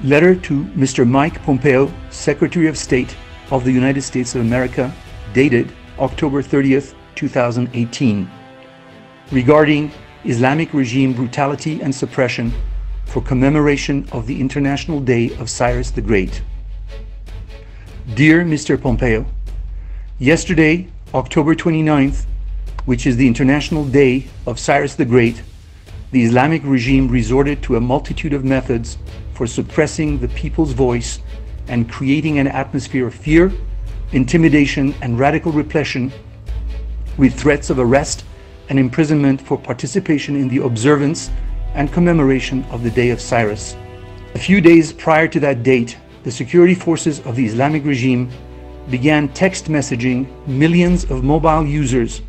Letter to Mr. Mike Pompeo, Secretary of State of the United States of America, dated October 30th, 2018, regarding Islamic regime brutality and suppression for commemoration of the International Day of Cyrus the Great. Dear Mr. Pompeo, yesterday, October 29th, which is the International Day of Cyrus the Great, the Islamic regime resorted to a multitude of methods for suppressing the people's voice and creating an atmosphere of fear, intimidation, and radical repression, with threats of arrest and imprisonment for participation in the observance and commemoration of the Day of Cyrus. A few days prior to that date, the security forces of the Islamic regime began text messaging millions of mobile users,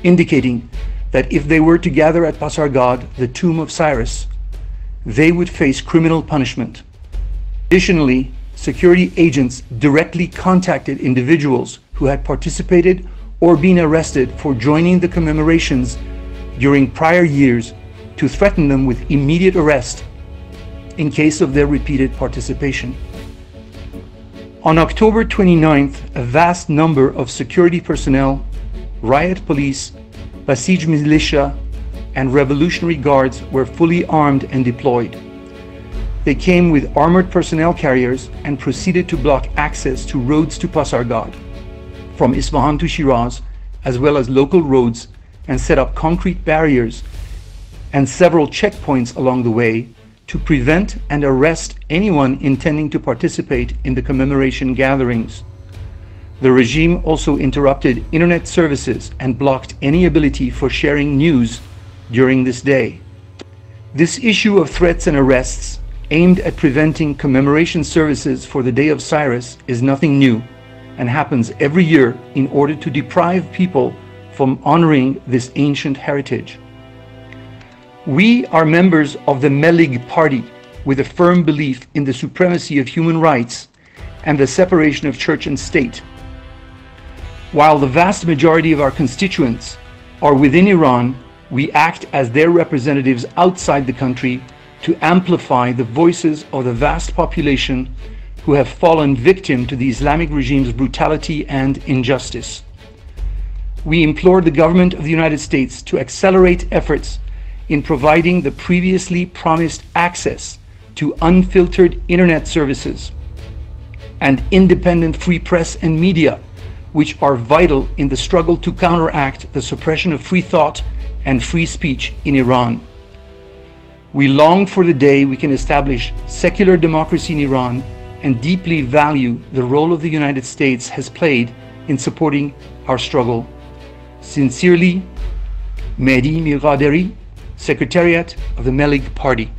indicating that if they were to gather at Pasargadae, the Tomb of Cyrus, they would face criminal punishment. Additionally, security agents directly contacted individuals who had participated or been arrested for joining the commemorations during prior years to threaten them with immediate arrest in case of their repeated participation. On October 29th, a vast number of security personnel, riot police, Basij militia, and Revolutionary Guards were fully armed and deployed. They came with armored personnel carriers and proceeded to block access to roads to Pasargadae, from Isfahan to Shiraz, as well as local roads, and set up concrete barriers and several checkpoints along the way to prevent and arrest anyone intending to participate in the commemoration gatherings. The regime also interrupted internet services and blocked any ability for sharing news during this day. This issue of threats and arrests aimed at preventing commemoration services for the Day of Cyrus is nothing new and happens every year in order to deprive people from honoring this ancient heritage. We are members of the Mehdi party with a firm belief in the supremacy of human rights and the separation of church and state. While the vast majority of our constituents are within Iran, we act as their representatives outside the country to amplify the voices of the vast population who have fallen victim to the Islamic regime's brutality and injustice. We implore the government of the United States to accelerate efforts in providing the previously promised access to unfiltered internet services and independent free press and media, which are vital in the struggle to counteract the suppression of free thought and free speech in Iran. We long for the day we can establish secular democracy in Iran and deeply value the role of the United States has played in supporting our struggle. Sincerely, Mehdi Mirghaderi, Secretariat of the Mehdi Party.